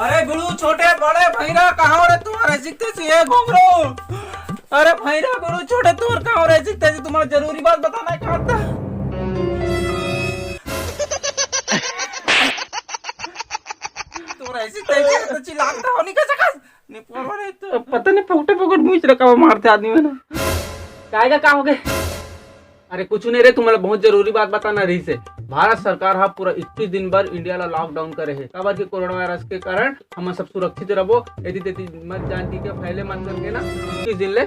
अरे गुरु छोटे बड़े भैरा कहाँ रे तुम्हारे सीखते से घूमरो। अरे भैरा गुरु छोटे तुम कहाँ रे सीखते से तुम्हारा जरूरी बात बताना है कहाँ था। तुम्हारा ऐसी तैसे तो चिल्लाता हो नहीं कर सका नहीं परवा नहीं तो पता नहीं पकड़े पकड़ मुझ रखा मारते आदमी में ना क्या हो गए। अरे कुछ नहीं रे तुम्हारा बहुत जरूरी बात बताना रही से। भारत सरकार हा पूरा 21 दिन भर इंडिया ला लॉकडाउन करे है काबर के कोरोना वायरस के कारण हम सब सुरक्षित रहो यदि तेती मत जानती के फैले मन करके ना 21 दिन ले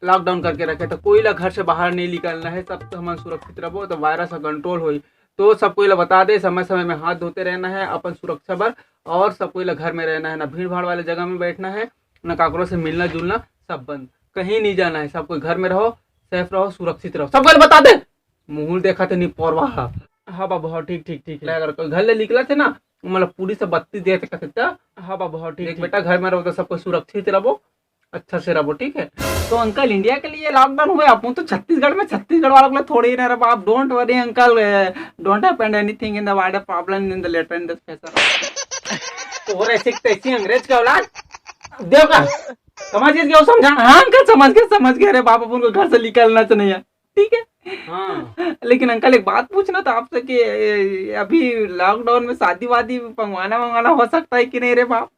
लॉकडाउन करके रखे तो कोई ला घर से बाहर नहीं निकलना है सब तो हम सुरक्षित रहो तो वायरस कंट्रोल हो तो सब कोई ला बता दे समय समय में हाथ धोते रहना है अपन सुरक्षा पर और सब कोई ला घर में रहना है ना भीड़ भाड़ वाले जगह में बैठना है ना काकरों से मिलना जुलना सब बंद कहीं नहीं जाना है सब कोई घर में रहो सेफ रहो सुरक्षित रहो सब बता दे मुंह देखा थे नहीं पोरवा। हाँ बाबू हाँ ठीक ठीक ठीक है अगर कोई घर ले निकला थे ना मतलब पूरी से बत्ती दे सकता। हाँ बाबू हाँ ठीक बेटा घर में रहो तो सबको सुरक्षित रहो अच्छा से रहो ठीक है। तो अंकल इंडिया के लिए लॉकडाउन हुए अपन तो छत्तीसगढ़ में छत्तीसगढ़ वालों के लिए थोड़ी ही ना रहा आप don't worry uncle don't happen anything in the wider problem in the letter in the special. तो ऐसे तैसी अंग्रेज का औलाद देव का समझ गए समझा। हाँ अंकल समझ गए अरे बाप उनको घर से निकलना तो नहीं है ठीक है। हाँ लेकिन अंकल एक बात पूछना था आपसे कि अभी लॉकडाउन में शादी वादी मंगवाना हो सकता है कि नहीं रे बाप।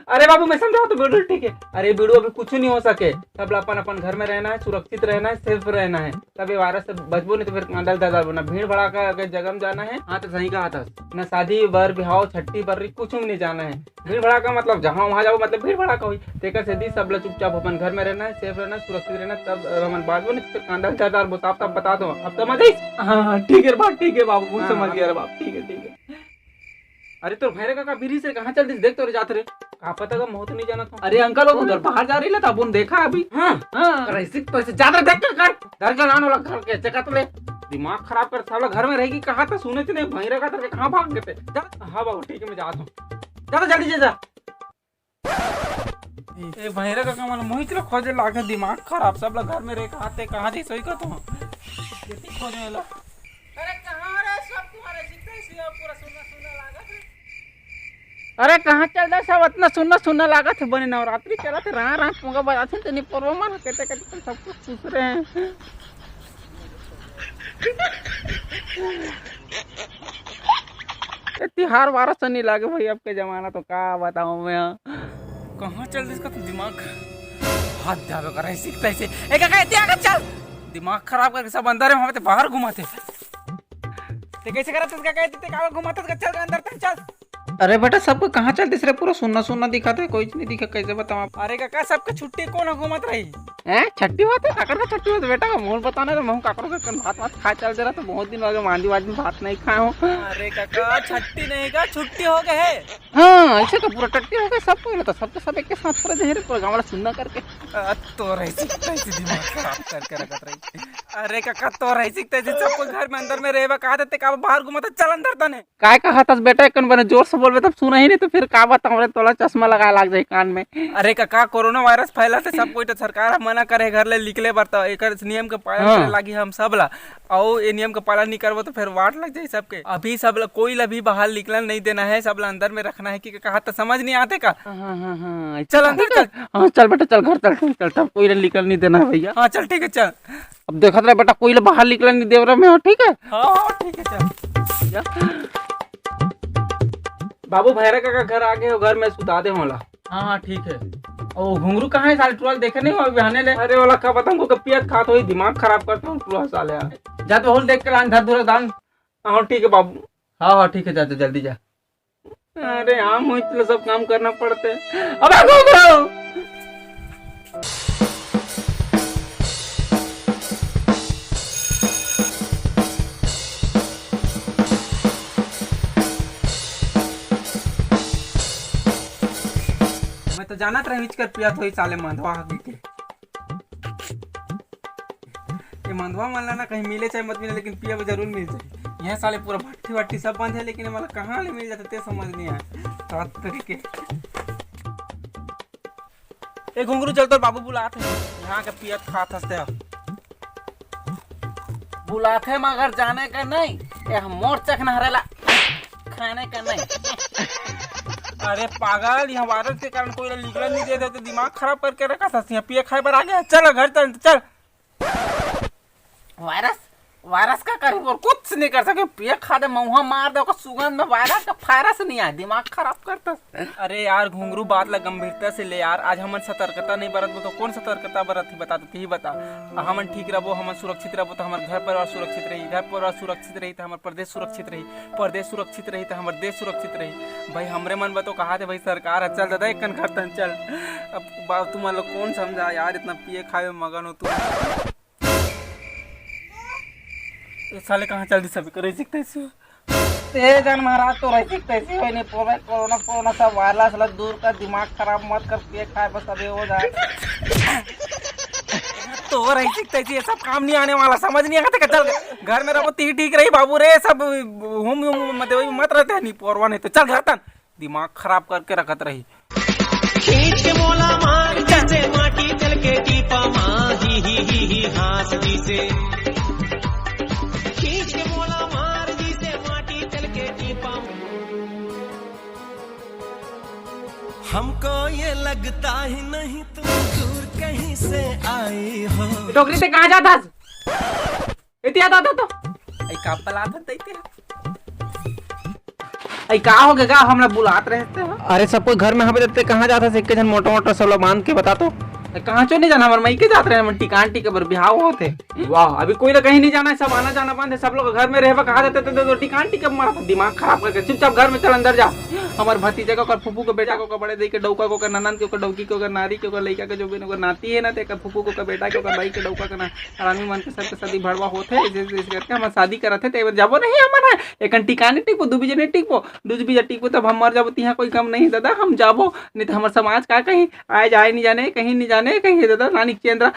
अरे बाबू मैं समझाओ तो बिल्कुल ठीक है। अरे बीड़ू अभी कुछ नहीं हो सके सब अपन अपन घर में रहना है सुरक्षित रहना है सेफ रहना है तब ये वायरस से बचबो नहीं तो फिर अंदर दादा ना भीड़ भड़ाका अगर जगह में जाना है। हाँ तो सही कहा था ना शादी बर बिहाव छट्टी बर्री कुछ भी नहीं जाना है भीड़ भड़ाका मतलब जहाँ वहाँ जाओ मतलब भीड़ भड़ाका हुई तेकर से दी सब लोग चुपचाप अपन घर में रहना है सेफ रहना सुरक्षित रहना तब रमन बात नहीं फिर अंदर दादा साफ साफ बता दो अब समझ आई। हाँ ठीक है बात ठीक है बाबू समझ गया बाप ठीक है। अरे तो भैरे का बीरी से कहाँ चल देख तो जाते रे कहा पता का मोह तो नहीं जाना था। अरे अंकल वो उधर बाहर जा रही था अपन देखा अभी। हाँ ऐसे तो ऐसे ज्यादा देख कर घर का लाने वाला घर के चका तो ले दिमाग खराब कर साला घर में रहेगी कहा था सुने थे नहीं भैरे का तो कहाँ भाग गए थे। हाँ बाबू ठीक है मैं जाता हूँ ज्यादा जल्दी जा ए भैरे का कमल मोहित लो खोजे लागे दिमाग खराब सब लोग घर में रह आते कहाँ जी सही कहता हूँ खोजने लो। अरे कहाँ रे सब तुम्हारे जितने पूरा सुनना लागा थे। अरे कहाँ चल रहा सब इतना सुनना लागा थे बने नवरात्रि चला थे रहा पोंगा बजाते थे नहीं परवा मार कहते सब कुछ पूछ रहे हैं। तिहार वारा से नहीं लागे भाई अब के जमाना तो क्या बताऊं मैं कहाँ चल इसका तो दिमाग हाथ जावे कर ऐसे तैसे एक चल दिमाग खराब करके सब अंदर है वहां पे बाहर घुमाते ते कैसे करते क्या कहते का घुमाते चल अंदर चल। अरे बेटा सबको कहाँ चलते रे पूरा सुनना दिखाते है कोई नहीं दिखा कैसे बताऊं आप। अरे काका सबके छुट्टी कौन घुमत रही है छट्टी होते काकर का छट्टी होते बेटा का मोहन बताने तो मैं काकर का भात खा चल दे रहा तो बहुत दिन हो गए मांदी वादी भात नहीं खाए हूँ। अरे काका छट्टी नहीं का छुट्टी हो गए है। हाँ ऐसे का पूरा टट्टी हो गए सबको तो सबके सब एक साथ पूरा जहरे पूरा गाँव सुनना करके तो रही दिमाग खराब करके रखत रही। अरे काका तो रही सबको घर में अंदर में रहे कहा देते का बाहर घुमाते चल अंदर तने काय कहा था बेटा कन बने जोर से बोलबे तब सुना ही नहीं तो फिर का बताऊं रे तोला चश्मा लगा लाग जाए कान में। अरे काका कोरोना वायरस फैला थे सब कोई तो सरकार मना करे घर ले निकले बरता एकर नियम के पालन करे लागी हम सब ला और ये नियम का पालन नहीं करबो तो फिर वाट लग जाए सबके। अभी सब कोई ला भी बाहर निकलन नहीं देना है सब ला अंदर में रखना है कि कहा तो समझ नहीं आते का। हाँ चल अंदर चल। हाँ चल बेटा चल घर चल तब कोई निकल नहीं देना है भैया। हाँ चल ठीक है चल अब देखा रहे बेटा कोई बाहर निकल नहीं दे रहा मैं ठीक है। हाँ ठीक है चल बाबू भैरा का घर आगे हो घर में सुता दे होला। हाँ ठीक है और घुंगरू कहाँ है साले टुरल देखे नहीं हो बहाने ले। अरे वाला का बताऊं को पियत खात हो दिमाग खराब करता हूँ टुरल साले जा तो होल देख के लान धर धुरा दान। हाँ ठीक है बाबू हाँ ठीक है जा जल्दी जा। अरे हाँ मुझे सब काम करना पड़ते अब तो जाना रही कर पिया थोड़ी साले मंधवा के ये मंधवा मान लाना कहीं मिले चाहे मत मिले लेकिन पिया जरूर मिल जाए। यहाँ साले पूरा भट्टी वट्टी सब बंद है लेकिन मतलब कहाँ ले मिल जाते समझ नहीं आया तरीके। एक घुंगरू चल तो बाबू बुलाते यहाँ के पिया खात हंसते बुलाते मगर जाने का नहीं ये मोर चखना हरेला खाने का नहीं। अरे पागल, यहाँ वायरस के कारण कोई निकल नहीं दे तो दिमाग खराब करके रखा था। पिए खाए पर आ गया। चल घर चल चल। वायरस वायरस का करी और कुछ नहीं कर सके। पिए खा दे, मुँह मार दे, सुगंध में वायरस का फायरस नहीं आए, दिमाग खराब करता। अरे यार घुंगरू बात ला गंभीरता से ले यार। आज हमन सतर्कता नहीं बरत तो कौन सतर्कता बरत ही बता तो ही बता। हमन ठीक रहो, हमन सुरक्षित रहो तो हमारे घर परिवार सुरक्षित रही, घर परिवार सुरक्षित रही तो हमारे प्रदेश सुरक्षित रही, प्रदेश सुरक्षित रही तो हमारे देश सुरक्षित रही। भाई हमरे मन में तो कहा थे भाई सरकार है। चल दादा एक कन घर तन चल। अब तुम लोग कौन समझा यार, इतना पिए खाए मगन हो तू। साले कहाँ चल दी सभी को रही सीखते जन महाराज तो रही सीखते नहीं। कोरोना कोरोना सब वायरस दूर कर, दिमाग खराब मत कर, पिए खाए बस अभी हो जाए। तो रही सीखते ये सब काम नहीं आने वाला, समझ नहीं आता। चल घर में रहो ती ठीक रही बाबू रे, सब मत रहते नहीं पोरवा नहीं तो चल घर तन, दिमाग खराब करके रखत रही। खींच के मोला मार जैसे माटी चल के टीपा माही ही हास दी से, खींच के मोला मार जी से माटी चल के टीपा। हमको ये लगता ही नहीं तुम दूर कहीं से आई हो। टोकरी से कहाँ जाता इतनी आता तो आई का बला था देते आई का हो गया, हमरा बुलात रहते हो। अरे सब कोई घर में हमें देते कहाँ जाता से, एक जन मोटा मोटा सब लोग बांध के बता तो कहाँ चो नहीं जाना। हमारे मई के जाते रहे टिकान टिके पर बिहाव होते। वाह अभी कोई ना कहीं नहीं जाना है, सब आना जाना बंद है। सब लोग घर में रहे कहा जाते थे तो टिकान टिके मारा था, दिमाग खराब करके। चुपचाप घर में चल अंदर जा। हमारे भतीजे को कर फूफू को बेटा को बड़े दे के डौका को कर ननन के डौकी को नारी के लड़का के जो भी नाती है ना ते फूफू को बेटा के भाई के डौका का रानी मन के सब शादी भड़वा होते करके हम शादी करते थे। जाबो नहीं हमारा एक टिकाने टिको दू बीजे नहीं टिको दूज बीजा टिको तब हम मर जाबो तिहा कोई कम नहीं दादा। हम जाबो नहीं तो हमारे समाज का कहीं आए जाए नहीं जाने, कहीं नहीं जाने कहीं दादा। नानी चेंद्रा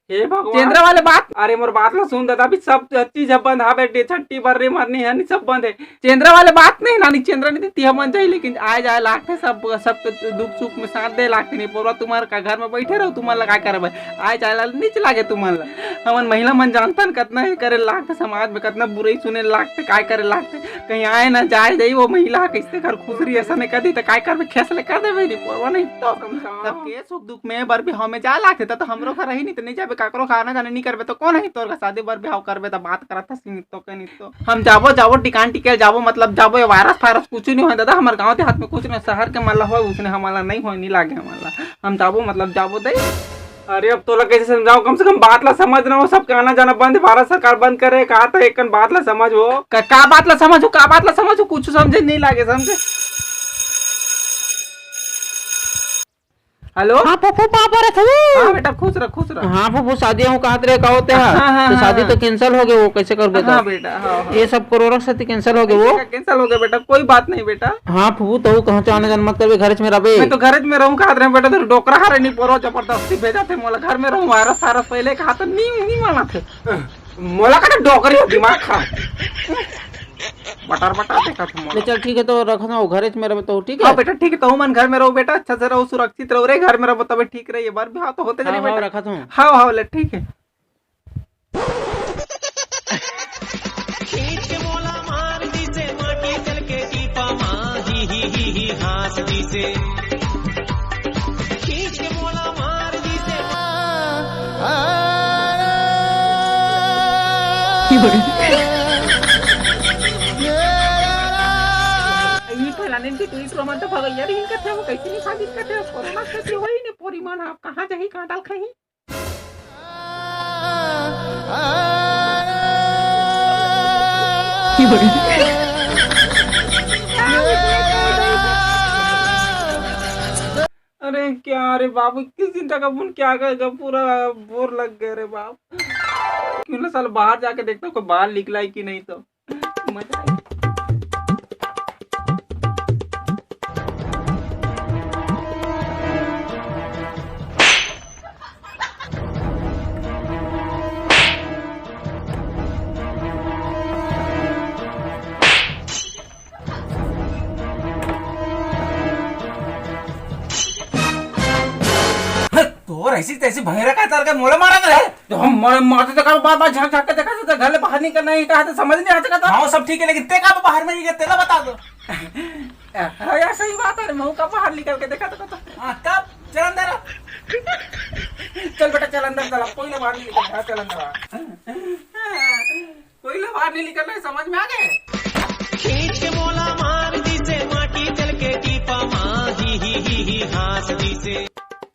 हे भगवान चेंद्रा वाले बात, अरे मोर बात ला सुन दादा। अभी सब चीज बंद है बेटे, छट्टी बर्रे मरनी है सब बंद है। चेंद्रा वाले बात नहीं, नानी चेंद्रा नहीं देती हम मन जाए, लेकिन आए जाए लाखते सब दुख सुख में साथ दे लाखते नहीं। पूरा तुम्हारे का घर में बैठे रहो, तुम्हारे लगा कर आए जाए नीचे लागे तुम्हारे। हमन महिला मन जानता कितना ही करे लाखते, समाज में कितना बुराई सुने लाखते, काय करे लाखते। कहीं आए ना जाए जाई वो महिला कैसे घर खुश रही ऐसा नहीं कर दी तो काय कर खेसले कर दे भाई पोरवा नहीं तो सबके सुख दुख में बर भी हमें जा लाखते तो हमरो घर रही नहीं तो नहीं जाबे काकरो खाना जाने नहीं करबे तो कौन है तोर का शादी बर बिहाव करबे तो बात करत था सिंह तो के नहीं तो हम जाबो टिकान टिके जाबो मतलब जाबो। ये वायरस फायरस कुछ नहीं हो दादा, हमारे गांव के हाथ में कुछ नहीं, शहर के माला हो उसने हमारा नहीं हो नहीं लागे हमारा। हम जाबो मतलब जाबो दे। अरे अब तो कैसे समझाओ, कम से कम बात ला समझ ना हो। सबके आना जाना बंद, भारत सरकार बंद करे कहा था। एक बात ला समझो, का बात ला समझो, का बात ला समझो, कुछ समझे नहीं लागे समझे। हेलो हाँ फूफू पापा रे। हाँ बेटा खुश रह खुश रह। हाँ फूफू शादी हम कहा थे का होते हैं तो शादी तो कैंसिल हो गए, वो कैसे कर बेटा। हाँ बेटा हाँ ये सब कोरोना से कैंसिल हो गए, वो कैंसिल हो गया बेटा। कोई बात नहीं बेटा। हाँ फूफू तो कहाँ से आने जाने मत कर, घर में रहे। मैं तो घर में रहूँ कहा बेटा, तो डोकरा हारे नहीं पोरो जबरदस्ती भेजा थे मोला घर में रहूँ। वायरस फायरस पहले कहा था नहीं माना थे मोला का डोकरी दिमाग खा बटर देखा था। चल ठीक है तो रखना घर में रहो तो ठीक है। हाँ बेटा ठीक है तो मन घर में रहो बेटा, अच्छा से रहो सुरक्षित रहो रे, घर में रहो तब ठीक रही है। बार भी हाँ तो होते चलिए बेटा रखा था। हाँ हाँ ले ठीक है। खींच के मोला मार दी से माटी चल के टीपा माही ही हास दी से, खींच के मोला मार दी से वो कैसे नहीं शादी करते हो, कोरोना कैसे होई ने पूरी मन आप कहाँ जाही कहाँ डाल खही। अरे क्या रे बाबू किस दिन तक अपन क्या करेगा, पूरा बोर लग गए रे बाप। क्यों ना साल बाहर जाके देखता कोई बाहर निकला है कि नहीं तो मजा आएगा। ऐसी तैसी भैरा का तार का मोला मारा रहे तो हम मारते तो बार झांक झांक के देखा तो घर ले बाहर नहीं करना ही कहा तो समझ नहीं आता था। हाँ सब ठीक है लेकिन ते का बाहर में नहीं गए तेला बता दो हाँ यार सही बात है, मुंह का बाहर निकल के देखा तो हाँ कब चल अंदर आ। चल बेटा चल अंदर चल, कोई ना बाहर नहीं निकल रहा, चल अंदर आ। कोई ना बाहर नहीं निकल रहा है, समझ में आ गए। खींच के मोला मार दी से माटी चल के टीपा माँ ही हास दी से।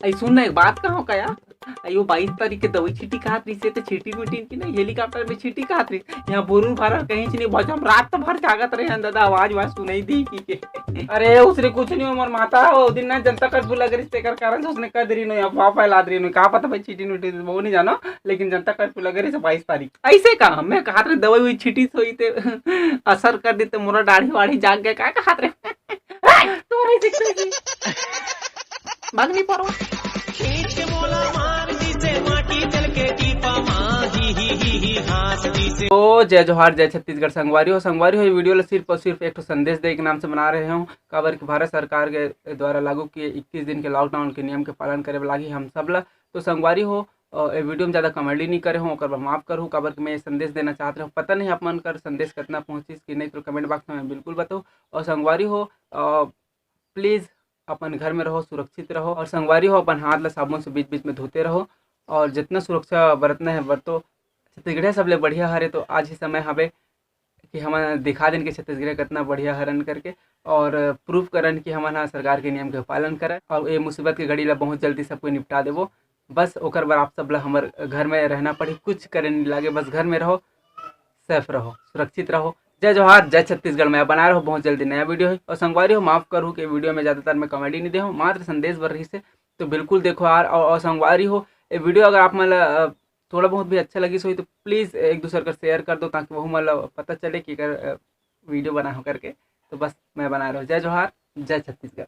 आई सुन ना एक बात कहूँ का यार, अयो 22 तारीख के दवाई छीटी खात रही से तो छीटी मीटी की नहीं हेलीकॉप्टर में छीटी खात रही, यहाँ बोरू भरा कहीं नहीं बच, हम रात तो भर जागत रहे हैं दादा, आवाज वाज सुनाई दी की। अरे उसने कुछ नहीं उमर माता वो दिन ना जनता कर्फ्यू लग रही तेकर कारण से उसने कर दी नहीं, अफवाह फैला दी नहीं, कहा पता भाई छीटी मीटी वो नहीं जानो, लेकिन जनता कर्फ्यू लग रही 22 तारीख ऐसे कहा मैं कहा रहे दवाई हुई छीटी सोई थे असर कर देते मोरा दाढ़ी वाढ़ी जाग गया क्या कहा रहे तो भाग नहीं पा रहा। खींच के मोला मार दी से माटी चल के टीपा माँ ही हास दी से। तो जय जोहार जय छत्तीसगढ़ संगवारी हो ये वीडियो सिर्फ और सिर्फ एक संदेश दे के नाम से बना रहे हूँ काबर कि भारत सरकार के द्वारा लागू किए 21 दिन के लॉकडाउन के नियम के पालन करे लागी हम सब ला। तो संगवारी हो ये वीडियो में ज़्यादा कमेडी नहीं करे हूँ और माफ करूँ काबर कि मैं ये संदेश देना चाहते हूँ, पता नहीं आप मन कर संदेश कितना पहुँची कि नहीं तो कमेंट बॉक्स में बिल्कुल बताओ। और संगवारी हो प्लीज़ अपन घर में रहो, सुरक्षित रहो, और संगवारी हो अपन हाथ ला साबुन से बीच बीच में धोते रहो, और जितना सुरक्षा बरतना है बरतो। छत्तीसगढ़ सबले बढ़िया हरे तो आज ही समय हवे कि हम दिखा दें कि छत्तीसगढ़ कितना बढ़िया हरन करके, और प्रूफ करन कि हम सरकार के नियम के पालन करें और ये मुसीबत के घड़ी ला बहुत जल्दी सबको निपटा देवो। बस ओकर बाद आप सब ला हमार घर में रहना पड़ी, कुछ करे नहीं लागे, बस घर में रहो, सेफ रहो, सुरक्षित रहो। जय जोहार जय छत्तीसगढ़ में बना रहो, बहुत जल्दी नया वीडियो है। और संगवारी हो माफ करूँ कि वीडियो में ज़्यादातर मैं कॉमेडी नहीं दे हूँ, मात्र संदेश भर रही से, तो बिल्कुल देखो यार। और संगवारी हो ये वीडियो अगर आप मतलब थोड़ा बहुत भी अच्छा लगी सो तो प्लीज़ एक दूसरे का शेयर कर दो ताकि वो मतलब पता चले कि अगर वीडियो बना हो करके। तो बस मैं बना रहा हूँ। जय जोहार जय छत्तीसगढ़।